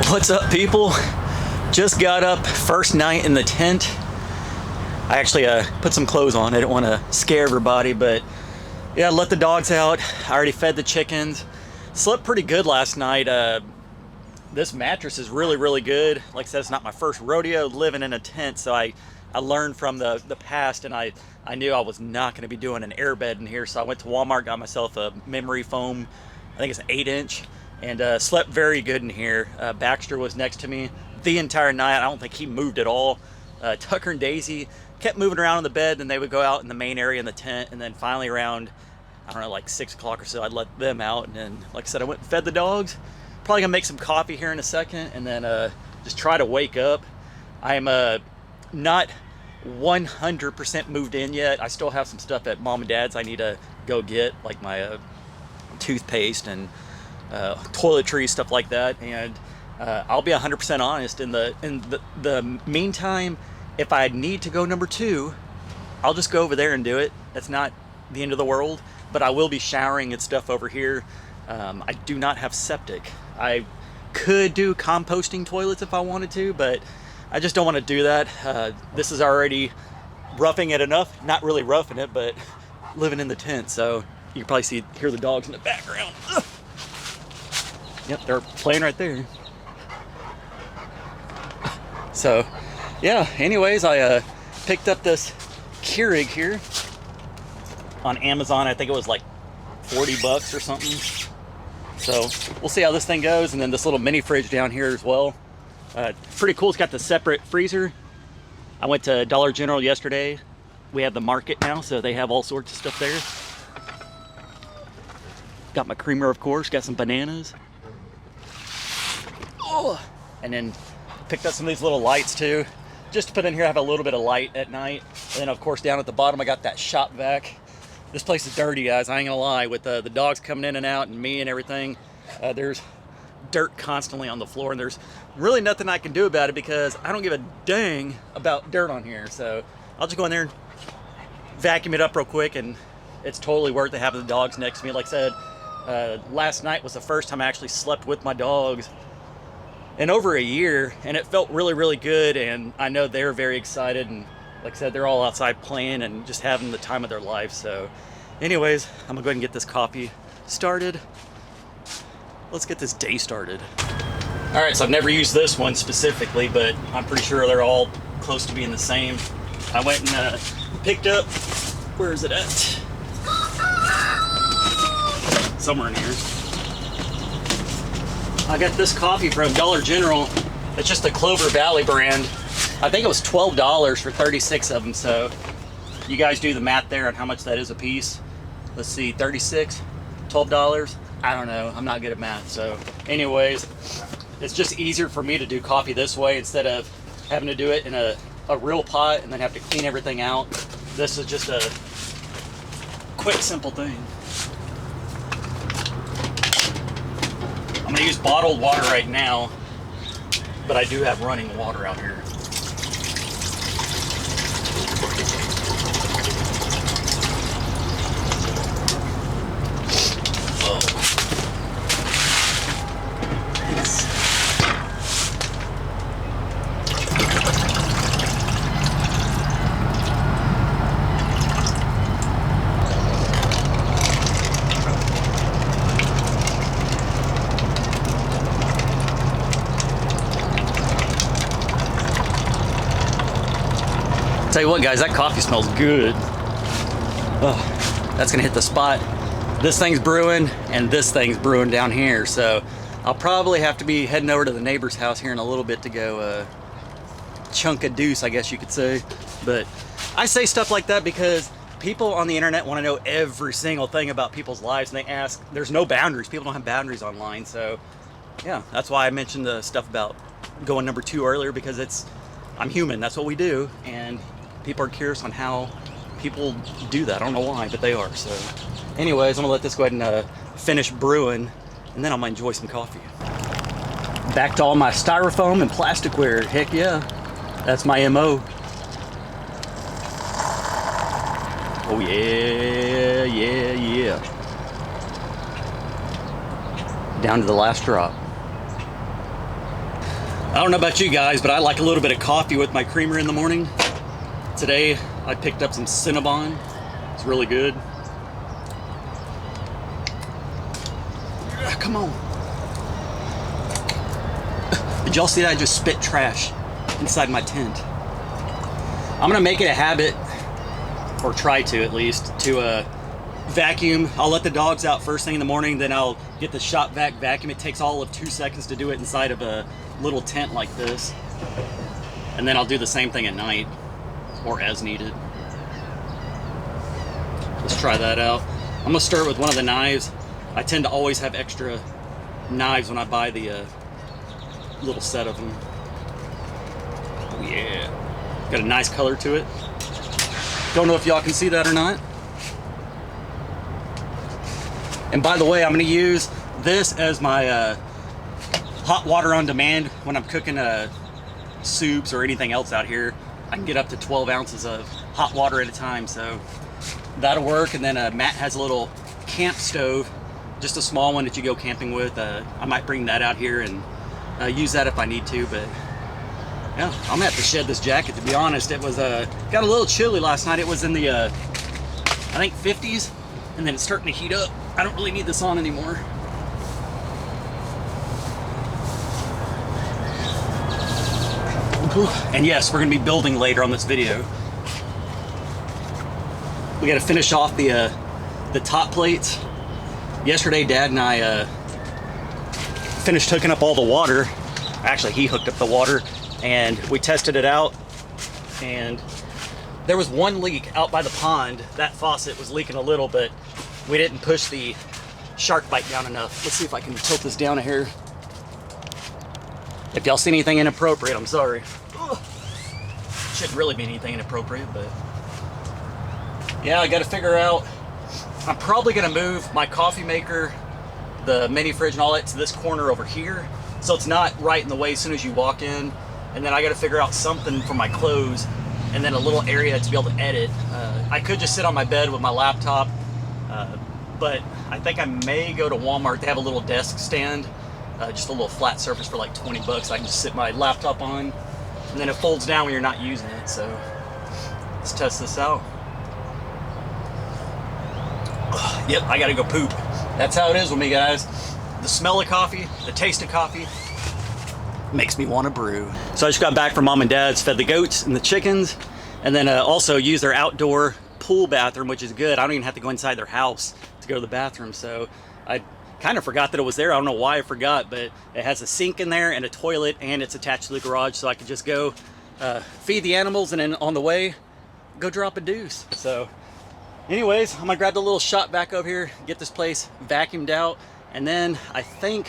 What's up, people? Just got up, first night in the tent. I actually put some clothes on. I didn't want to scare everybody, but yeah, let the dogs out. I already fed the chickens. Slept pretty good last night. This mattress is really, really good. Like I said, it's not my first rodeo living in a tent, so I learned from the past, and I knew I was not going to be doing an airbed in here, so I went to Walmart, got myself a memory foam. I think it's an 8-inch, and slept very good in here. Baxter was next to me the entire night. I don't think he moved at all. Tucker and Daisy kept moving around in the bed, and they would go out in the main area in the tent, and then finally around, I don't know, like 6 o'clock or so, I'd let them out, and then, like I said, I went and fed the dogs. Probably gonna make some coffee here in a second, and then just try to wake up. I'm not 100% moved in yet. I still have some stuff at mom and dad's I need to go get, like my toothpaste and toiletries, stuff like that. And I'll be 100% honest. In the meantime, if I need to go number 2, I'll just go over there and do it. That's not the end of the world. But I will be showering and stuff over here. I do not have septic. I could do composting toilets if I wanted to, but I just don't want to do that. This is already roughing it enough. Not really roughing it, but living in the tent. So you can probably hear the dogs in the background. Ugh. Yep, they're playing right there. So yeah, anyways, I picked up this Keurig here on Amazon. I think it was like 40 bucks or something. So we'll see how this thing goes. And then this little mini fridge down here as well. Pretty cool. It's got the separate freezer. I went to Dollar General yesterday. We have the market now, so they have all sorts of stuff there. Got my creamer, of course. Got some bananas. Oh, and then picked up some of these little lights too, just to put in here. I have a little bit of light at night. And then of course down at the bottom I got that shop vac. This place is dirty, guys. I ain't gonna lie. With the dogs coming in and out and me and everything, there's dirt constantly on the floor, and there's really nothing I can do about it because I don't give a dang about dirt on here. So I'll just go in there and vacuum it up real quick, and it's totally worth it having the dogs next to me. Like I said, last night was the first time I actually slept with my dogs in over a year, and it felt really, really good, and I know they're very excited, and like I said, they're all outside playing and just having the time of their life. So anyways, I'm gonna go ahead and get this coffee started. Let's get this day started. All right, so I've never used this one specifically, but I'm pretty sure they're all close to being the same. I went and picked up, where is it at? Somewhere in here. I got this coffee from Dollar General. It's just a Clover Valley brand. I think it was $12 for 36 of them, so you guys do the math there on how much that is a piece. Let's see, 36, $12. I don't know, I'm not good at math. So anyways, it's just easier for me to do coffee this way instead of having to do it in a real pot and then have to clean everything out. This is just a quick, simple thing. I'm gonna use bottled water right now, but I do have running water out here. Tell you what, guys, that coffee smells good. Oh, that's gonna hit the spot. This thing's brewing and this thing's brewing down here, so I'll probably have to be heading over to the neighbor's house here in a little bit to go chunk a deuce, I guess you could say. But I say stuff like that because people on the internet want to know every single thing about people's lives, and they ask, there's no boundaries. People don't have boundaries online. So yeah, that's why I mentioned the stuff about going number 2 earlier, because I'm human, that's what we do, and people are curious on how people do that. I don't know why, but they are. So anyways, I'm gonna let this go ahead and finish brewing, and then I'm gonna enjoy some coffee. Back to all my styrofoam and plasticware. Heck yeah, that's my MO. Oh yeah, yeah, yeah. Down to the last drop. I don't know about you guys, but I like a little bit of coffee with my creamer in the morning. Today, I picked up some Cinnabon. It's really good. Come on. Did y'all see that? I just spit trash inside my tent. I'm gonna make it a habit, or try to at least, to vacuum. I'll let the dogs out first thing in the morning, then I'll get the shop vac vacuum. It takes all of 2 seconds to do it inside of a little tent like this. And then I'll do the same thing at night, or as needed. Let's try that out. I'm gonna start with one of the knives. I tend to always have extra knives when I buy the little set of them. Oh yeah, got a nice color to it. Don't know if y'all can see that or not. And by the way, I'm gonna use this as my hot water on demand when I'm cooking soups or anything else out here. I can get up to 12 ounces of hot water at a time, so that'll work. And then Matt has a little camp stove, just a small one that you go camping with. I might bring that out here and use that if I need to, but yeah, I'm gonna have to shed this jacket, to be honest. It was got a little chilly last night. It was in the I think 50s, and then it's starting to heat up. I don't really need this on anymore. And yes, we're gonna be building later on this video. We gotta finish off the top plates. Yesterday, Dad and I finished hooking up all the water. Actually, he hooked up the water, and we tested it out. And there was one leak out by the pond. That faucet was leaking a little, but we didn't push the shark bite down enough. Let's see if I can tilt this down here. If y'all see anything inappropriate, I'm sorry. Ugh. Shouldn't really be anything inappropriate, but yeah, I gotta figure out. I'm probably gonna move my coffee maker, the mini fridge and all that to this corner over here, so it's not right in the way as soon as you walk in. And then I gotta figure out something for my clothes, and then a little area to be able to edit. I could just sit on my bed with my laptop, but I think I may go to Walmart. They have a little desk stand, just a little flat surface for like 20 bucks. I can just sit my laptop on, and then it folds down when you're not using it. So let's test this out. Yep, I gotta go poop. That's how it is with me, guys. The smell of coffee, the taste of coffee makes me want to brew. So I just got back from Mom and Dad's, fed the goats and the chickens, and then also used their outdoor pool bathroom, which is good. I don't even have to go inside their house to go to the bathroom. So I kind of forgot that it was there. I don't know why I forgot, but it has a sink in there and a toilet, and it's attached to the garage, so I could just go feed the animals, and then on the way, go drop a deuce. So anyways, I'm gonna grab the little shop vac over here, get this place vacuumed out, and then I think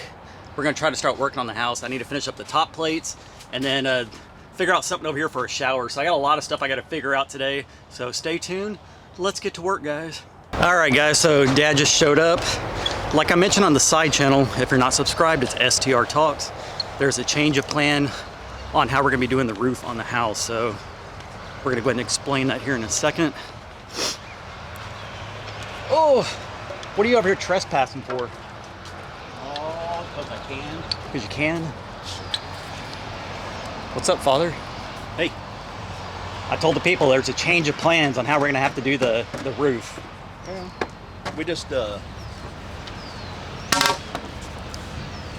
we're gonna try to start working on the house. I need to finish up the top plates, and then figure out something over here for a shower. So I got a lot of stuff I gotta figure out today, so stay tuned. Let's get to work, guys. All right, guys, so Dad just showed up. Like I mentioned on the side channel, if you're not subscribed, it's STR Talks. There's a change of plan on how we're gonna be doing the roof on the house, so we're gonna go ahead and explain that here in a second. Oh, what are you over here trespassing for? Oh, because I can. Because you can? What's up, Father? Hey. I told the people there's a change of plans on how we're gonna have to do the roof. Yeah. We just,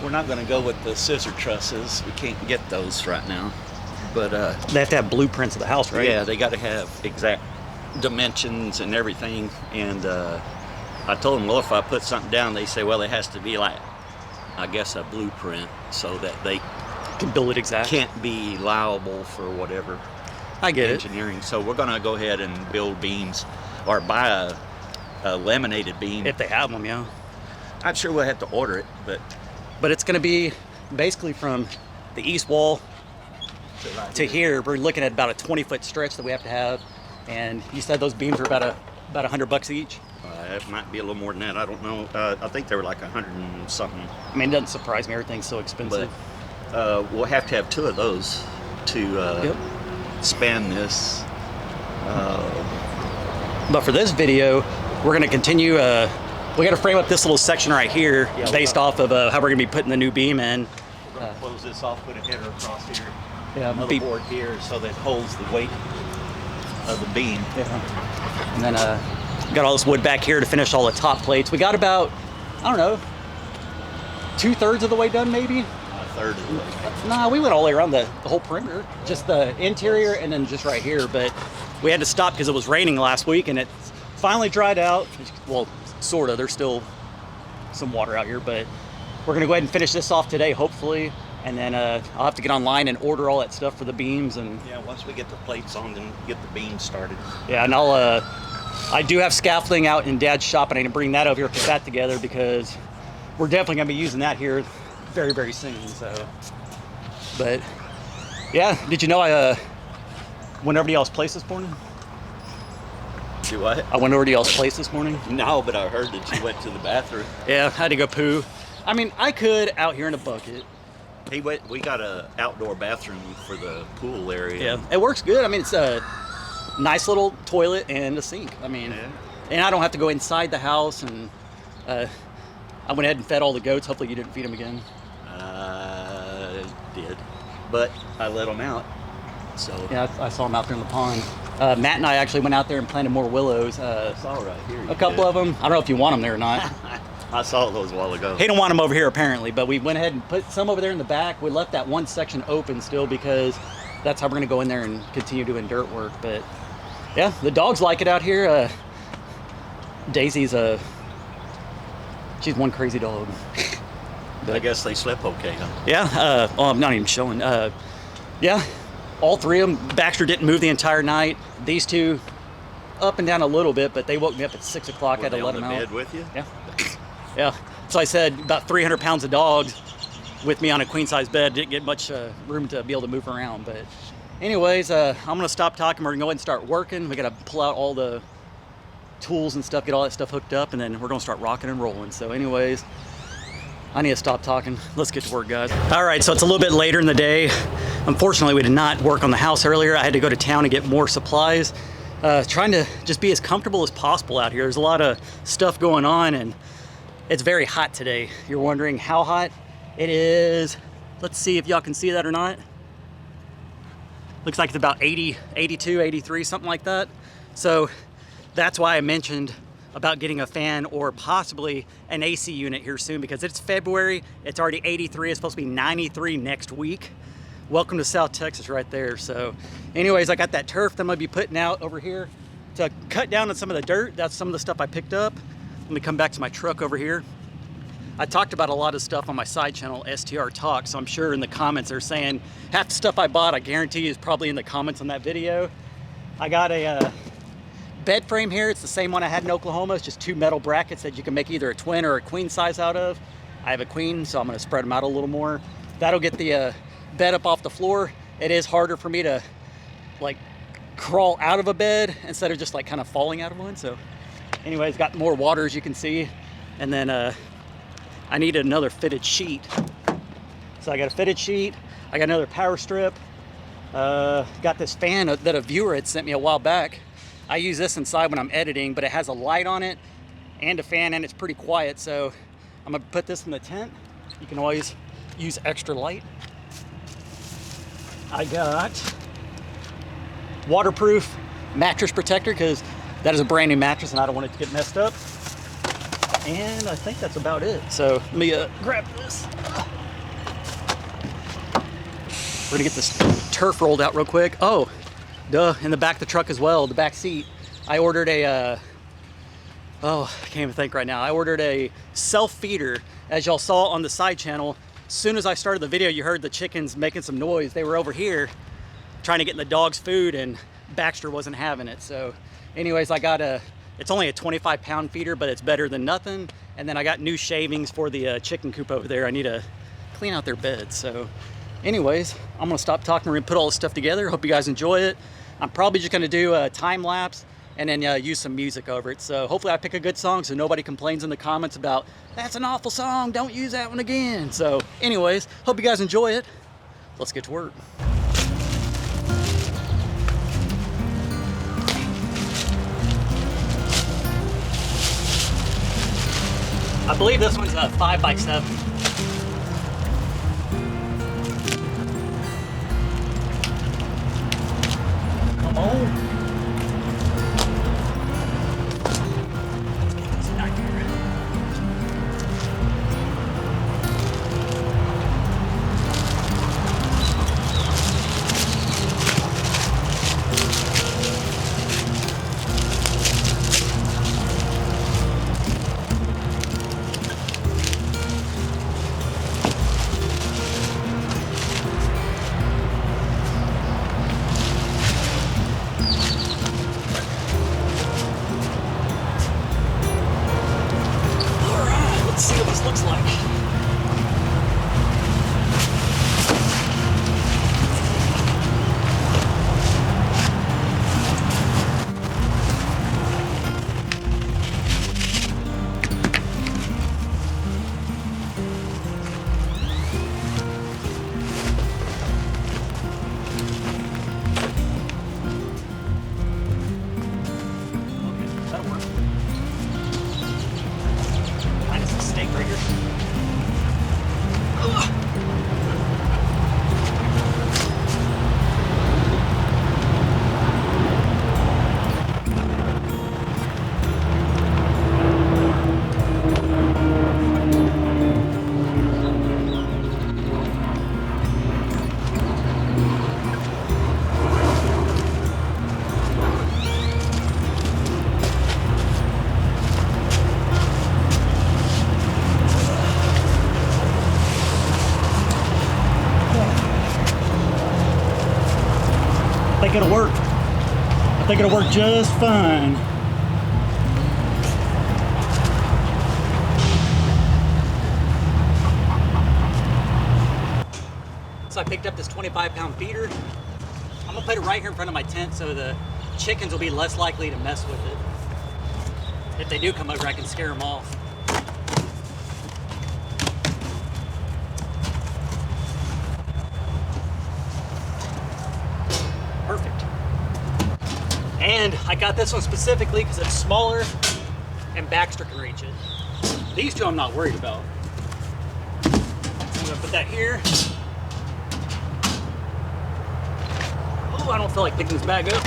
we're not gonna go with the scissor trusses. We can't get those right now. But, they have to have blueprints of the house, right? Yeah, they gotta have exact dimensions and everything. And I told them, well, if I put something down, they say, well, it has to be like, I guess, a blueprint, so that they can build it exact. Can't be liable for whatever. I get engineering. So we're gonna go ahead and build beams, or buy a laminated beam if they have them. Yeah, I'm sure we'll have to order it, but it's gonna be basically from the east wall to here. We're looking at about a 20-foot stretch that we have to have. And you said those beams are about $100 each? It might be a little more than that. I don't know. I think they were like 100 and something. I mean, it doesn't surprise me. Everything's so expensive. But we'll have to have 2 of those to span this. But for this video, we're going to continue. We got to frame up this little section right here based off of how we're going to be putting the new beam in. We're gonna close this off, put a header across here. Yeah, another board here so that holds the weight of the beam. Yeah. And then got all this wood back here to finish all the top plates. We got about, I don't know, 2/3 of the way done maybe? A third of the way. Nah, we went all the way around the whole perimeter. Just the interior and then just right here. But we had to stop because it was raining last week and it finally dried out. Well, sort of. There's still some water out here, but we're going to go ahead and finish this off today, hopefully. And then I'll have to get online and order all that stuff for the beams. And yeah, once we get the plates on, then get the beams started. yeah, and I do have scaffolding out in Dad's shop, and I need to bring that over here, put that together, because we're definitely going to be using that here very, very soon. So, but yeah, did you know I went over to y'all's place this morning? Do what? I went over to y'all's place this morning. No, but I heard that you went to the bathroom. Yeah, I had to go poo. I mean, I could out here in a bucket. We got a outdoor bathroom for the pool area. Yeah, it works good. I mean, it's a nice little toilet and a sink. I mean, Yeah. and I don't have to go inside the house. And I went ahead and fed all the goats. Hopefully you didn't feed them again. Did, but I let them out. So Yeah, I saw them out there in the pond. Matt and I actually went out there and planted more willows. it's all right here. A couple of them. I don't know if you want them there or not. I saw those a while ago. He don't want them over here apparently, but we went ahead and put some over there in the back. We left that one section open still because that's how we're gonna go in there and continue doing dirt work. But yeah, the dogs like it out here. Daisy's she's one crazy dog. I guess they slept okay, huh? Yeah, well, I'm not even showing. Yeah, all three of them. Baxter didn't move the entire night. These two up and down a little bit, but they woke me up at 6 o'clock. I had to let them out. Were they on the bed with you? Yeah. Yeah. So I said about 300 pounds of dogs with me on a queen size bed. Didn't get much room to be able to move around. But anyways, I'm going to stop talking. We're going to go ahead and start working. We got to pull out all the tools and stuff, get all that stuff hooked up, and then we're going to start rocking and rolling. So anyways, I need to stop talking. Let's get to work, guys. All right, so it's a little bit later in the day. Unfortunately, we did not work on the house earlier. I had to go to town and get more supplies. Trying to just be as comfortable as possible out here. There's a lot of stuff going on, and it's very hot today. You're wondering how hot? It is, let's see if y'all can see that or not. Looks like it's about 80, 82, 83, something like that. So that's why I mentioned about getting a fan or possibly an AC unit here soon, because it's February, it's already 83, it's supposed to be 93 next week. Welcome to South Texas right there. So anyways, I got that turf that I'm gonna be putting out over here to cut down on some of the dirt. That's some of the stuff I picked up. Let me come back to my truck over here. I talked about a lot of stuff on my side channel, STR Talk, so I'm sure in the comments they're saying half the stuff I bought, I guarantee is probably in the comments on that video. I got a bed frame here. It's the same one I had in Oklahoma. It's just two metal brackets that you can make either a twin or a queen size out of. I have a queen, so I'm gonna spread them out a little more. That'll get the bed up off the floor. It is harder for me to like crawl out of a bed instead of just like kind of falling out of one. So anyways, got more water as you can see. And then I needed another fitted sheet. So I got a fitted sheet. I got another power strip. Got this fan that a viewer had sent me a while back. I use this inside when I'm editing, but it has a light on it and a fan, and it's pretty quiet. So I'm gonna put this in the tent. You can always use extra light. I got waterproof mattress protector because that is a brand new mattress and I don't want it to get messed up. And I think that's about it. So let me grab this. We're gonna get this turf rolled out real quick. Oh, duh, in the back of the truck as well, the back seat. I ordered a, I can't even think right now. I ordered a self-feeder. As y'all saw on the side channel, as soon as I started the video, you heard the chickens making some noise. They were over here trying to get in the dog's food and Baxter wasn't having it. So anyways, I got it's only a 25-pound feeder, but it's better than nothing. And then I got new shavings for the chicken coop over there. I need to clean out their beds. So anyways, I'm gonna stop talking. We're gonna put all this stuff together. Hope you guys enjoy it. I'm probably just gonna do a time lapse and then use some music over it. So hopefully I pick a good song so nobody complains in the comments about, that's an awful song, don't use that one again. So anyways, hope you guys enjoy it. Let's get to work. I believe this one's a 5x7. I think it'll work. I think it'll work just fine. So I picked up this 25-pound feeder. I'm gonna put it right here in front of my tent so the chickens will be less likely to mess with it. If they do come over, I can scare them off. Perfect. And I got this one specifically because it's smaller and Baxter can reach it. These two I'm not worried about. So I'm gonna put that here. Oh, I don't feel like picking this bag up.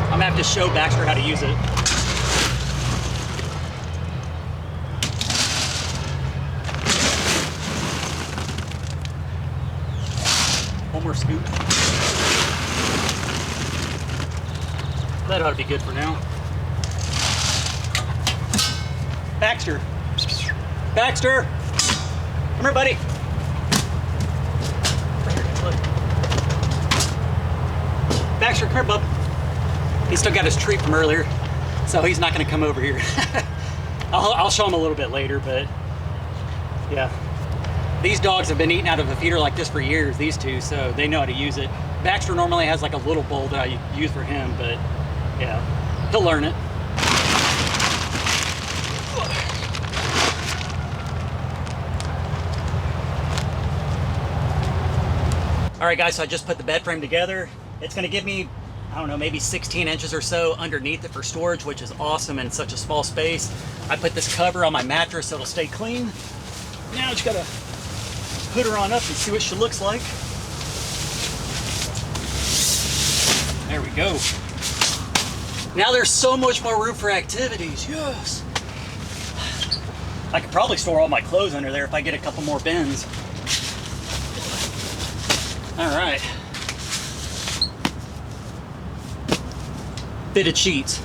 I'm gonna have to show Baxter how to use it. One more scoop. That ought to be good for now. Baxter. Baxter! Come here, buddy. Baxter, come here, bub. He's still got his treat from earlier, so he's not going to come over here. I'll show him a little bit later, but yeah. These dogs have been eating out of a feeder like this for years, these two, so they know how to use it. Baxter normally has like a little bowl that I use for him, but yeah, he'll learn it. All right, guys, so I just put the bed frame together. It's gonna give me, I don't know, maybe 16 inches or so underneath it for storage, which is awesome in such a small space. I put this cover on my mattress so it'll stay clean. Now I just gotta put her on up and see what she looks like. There we go. Now there's so much more room for activities, yes. I could probably store all my clothes under there if I get a couple more bins. All right. Fitted sheets.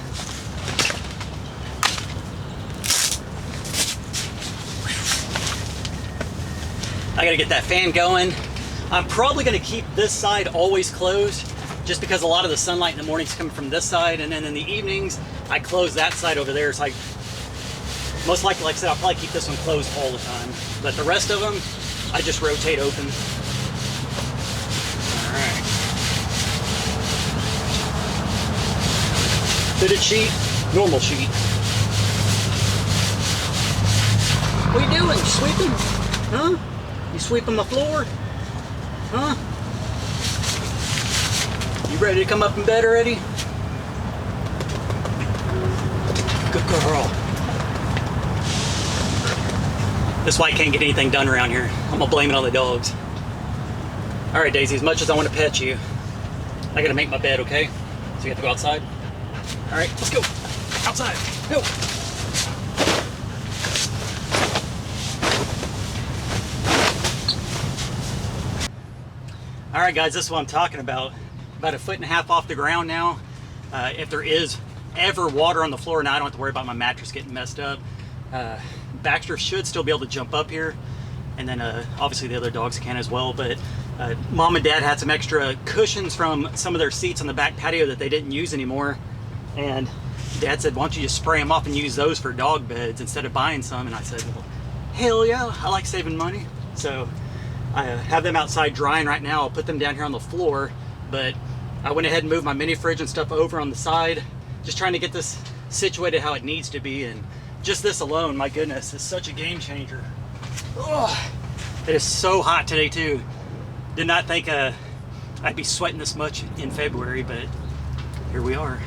I gotta get that fan going. I'm probably gonna keep this side always closed just because a lot of the sunlight in the mornings coming from this side, and then in the evenings, I close that side over there. So most likely, like I said, I'll probably keep this one closed all the time. But the rest of them, I just rotate open. All right. Fitted sheet, normal sheet. What are you doing? Sweeping? Huh? You sweeping the floor? Huh? You ready to come up in bed already? Good girl. This is why I can't get anything done around here. I'm gonna blame it on the dogs. All right, Daisy, as much as I want to pet you, I gotta make my bed, okay? So you have to go outside. All right, let's go. Outside, go. All right, guys, this is what I'm talking about. About 1.5 feet off the ground now. If there is ever water on the floor, now I don't have to worry about my mattress getting messed up. Baxter should still be able to jump up here, and then obviously the other dogs can as well. But Mom and Dad had some extra cushions from some of their seats on the back patio that they didn't use anymore, and Dad said, why don't you just spray them off and use those for dog beds instead of buying some? And I said, well, hell yeah, I like saving money. So I have them outside drying right now. I'll put them down here on the floor, but I went ahead and moved my mini fridge and stuff over on the side, just trying to get this situated how it needs to be. And just this alone, my goodness, is such a game changer. Oh, it is so hot today too. Did not think I'd be sweating this much in February, but here we are.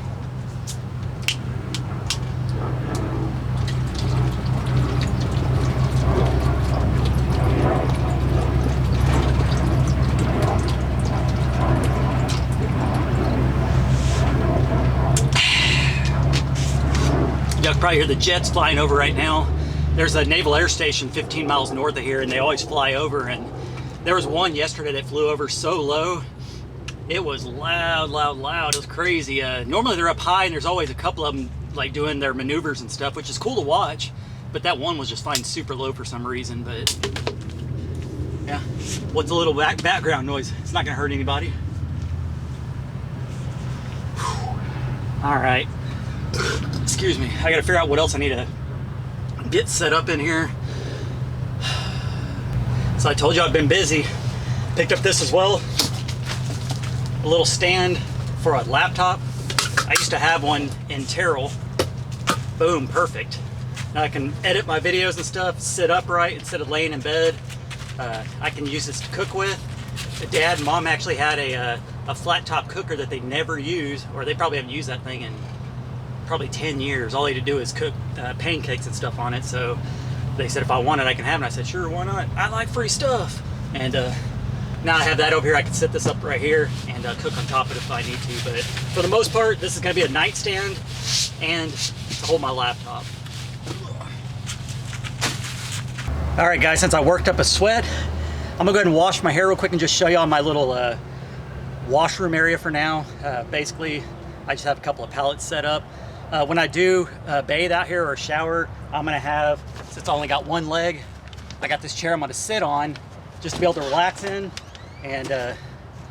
Y'all can probably hear the jets flying over right now. There's a naval air station 15 miles north of here, and they always fly over, and There was one yesterday that flew over so low. It was loud, loud, loud. It was crazy. Normally they're up high and there's always a couple of them like doing their maneuvers and stuff, which is cool to watch. But that one was just flying super low for some reason. But yeah, what's a little background noise? It's not gonna hurt anybody. Whew. All right. Excuse me. I gotta figure out what else I need to get set up in here. So I told you I've been busy. Picked up this as well. A little stand for a laptop. I used to have one in Terrell. Boom, perfect. Now I can edit my videos and stuff, sit upright instead of laying in bed. I can use this to cook with. Dad and Mom actually had a flat top cooker that they never use, or they probably haven't used that thing in probably 10 years. All they had to do is cook pancakes and stuff on it. So they said if I want it, I can have it. And I said, sure, why not? I like free stuff. And now I have that over here. I can set this up right here and cook on top of it if I need to. But for the most part, this is going to be a nightstand and to hold my laptop. All right, guys, since I worked up a sweat, I'm gonna go ahead and wash my hair real quick and just show y'all my little washroom area for now. Basically, I just have a couple of pallets set up. When I do bathe out here or shower, I'm gonna have, since it's only got one leg, I got this chair I'm gonna sit on just to be able to relax in, and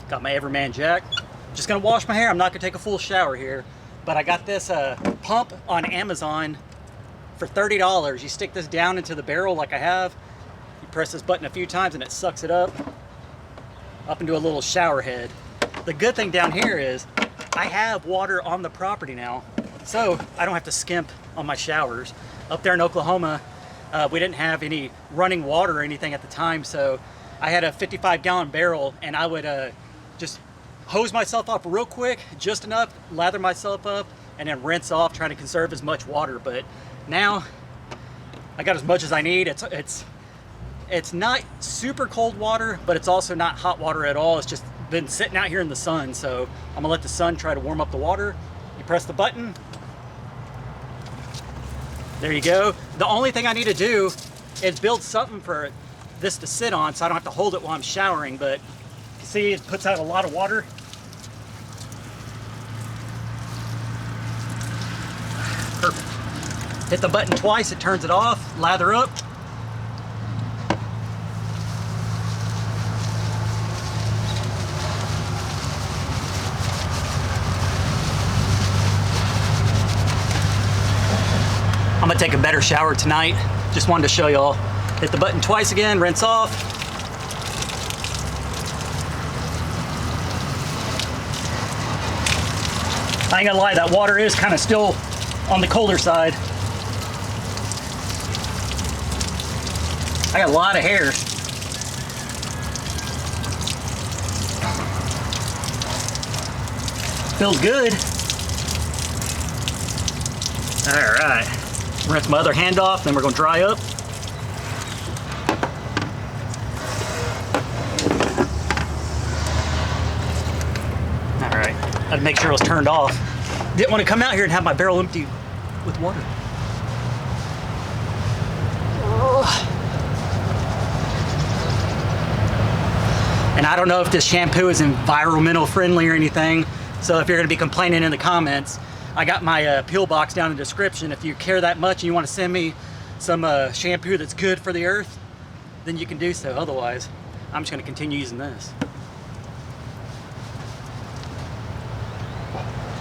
got my Everman jack. Just gonna wash my hair. I'm not gonna take a full shower here, but I got this pump on Amazon for $30. You stick this down into the barrel like I have, you press this button a few times and it sucks it up into a little shower head. The good thing down here is I have water on the property now, so I don't have to skimp on my showers. Up there in Oklahoma, we didn't have any running water or anything at the time, so I had a 55-gallon barrel, and I would just hose myself off real quick, just enough, lather myself up, and then rinse off, trying to conserve as much water. But now I got as much as I need. It's not super cold water, but it's also not hot water at all. It's just been sitting out here in the sun, so I'm gonna let the sun try to warm up the water. You press the button, there you go. The only thing I need to do is build something for this to sit on so I don't have to hold it while I'm showering. But you see, it puts out a lot of water. Perfect. Hit the button twice, it turns it off, lather up. I'm gonna take a better shower tonight. Just wanted to show y'all. Hit the button twice again, rinse off. I ain't gonna lie, that water is kind of still on the colder side. I got a lot of hair. Feels good. All right. Rinse my other hand off, then we're gonna dry up. All right. Had to make sure it was turned off. Didn't want to come out here and have my barrel empty with water. And I don't know if this shampoo is environmental friendly or anything, so if you're going to be complaining in the comments, I got my peel box down in the description. If you care that much and you want to send me some shampoo that's good for the earth, then you can do so. Otherwise, I'm just going to continue using this.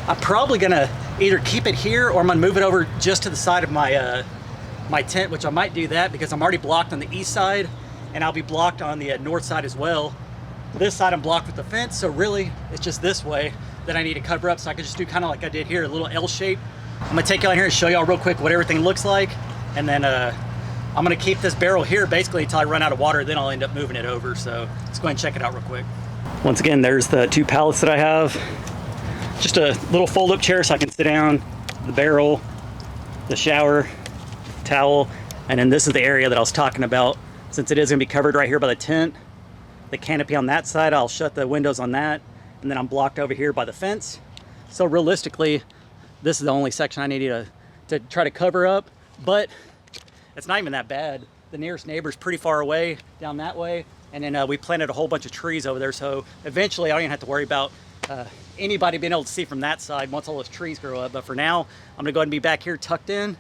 I'm probably going to either keep it here or I'm going to move it over just to the side of my my tent, which I might do that because I'm already blocked on the east side and I'll be blocked on the north side as well. This side I'm blocked with the fence, so really it's just this way that I need to cover up, so I can just do kind of like I did here, a little L shape. I'm gonna take y'all in here and show y'all real quick what everything looks like, and then I'm gonna keep this barrel here basically until I run out of water, then I'll end up moving it over. So let's go ahead and check it out real quick. Once again, there's the two pallets that I have. Just a little fold-up chair so I can sit down, the barrel, the shower, towel, and then this is the area that I was talking about. Since it is gonna be covered right here by the tent, the canopy on that side, I'll shut the windows on that, and then I'm blocked over here by the fence. So realistically, this is the only section I need to try to cover up, but it's not even that bad. the nearest neighbor's pretty far away down that way. And then we planted a whole bunch of trees over there. So eventually I don't even have to worry about anybody being able to see from that side once all those trees grow up. But for now, I'm gonna go ahead and be back here tucked in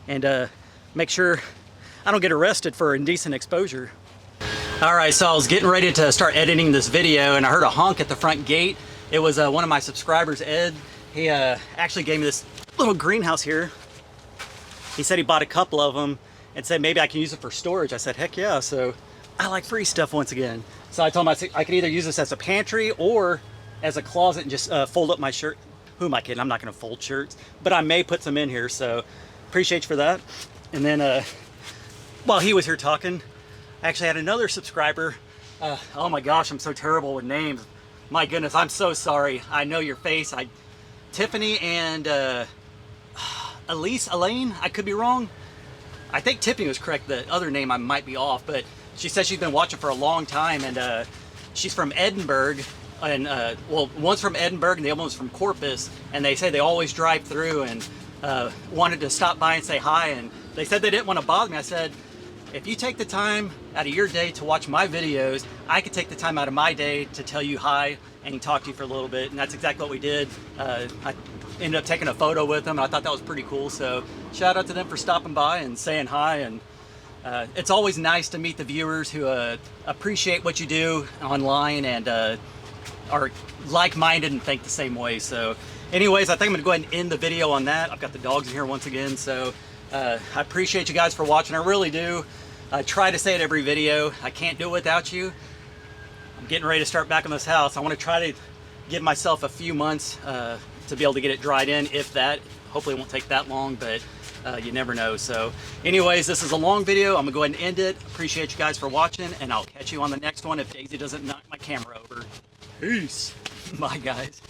and make sure I don't get arrested for indecent exposure. All right, so I was getting ready to start editing this video and I heard a honk at the front gate. It was one of my subscribers, Ed. He actually gave me this little greenhouse here. He said he bought a couple of them and said maybe I can use it for storage. I said, heck yeah. So I like free stuff once again. So I told him I could either use this as a pantry or as a closet and just fold up my shirt. Who am I kidding? I'm not gonna fold shirts, but I may put some in here. So appreciate you for that. And then while he was here talking, I actually had another subscriber. Oh my gosh, I'm so terrible with names. My goodness, I'm so sorry. I know your face. Tiffany and Elaine, I could be wrong. I think Tiffany was correct. The other name I might be off, but she said she's been watching for a long time, and she's from Edinburgh. And well, one's from Edinburgh and the other one's from Corpus, and they say they always drive through and wanted to stop by and say hi, and they said they didn't want to bother me. I said, if you take the time out of your day to watch my videos, I could take the time out of my day to tell you hi and talk to you for a little bit. And that's exactly what we did. I ended up taking a photo with them. And I thought that was pretty cool. So shout out to them for stopping by and saying hi. And it's always nice to meet the viewers who appreciate what you do online and are like-minded and think the same way. So anyways, I think I'm gonna go ahead and end the video on that. I've got the dogs in here once again. So I appreciate you guys for watching. I really do. I try to say it every video. I can't do it without you. I'm getting ready to start back on this house. I want to try to give myself a few months to be able to get it dried in, if that. Hopefully it won't take that long, but you never know. So anyways, this is a long video. I'm gonna go ahead and end it. Appreciate you guys for watching, and I'll catch you on the next one if Daisy doesn't knock my camera over. Peace. Bye, guys.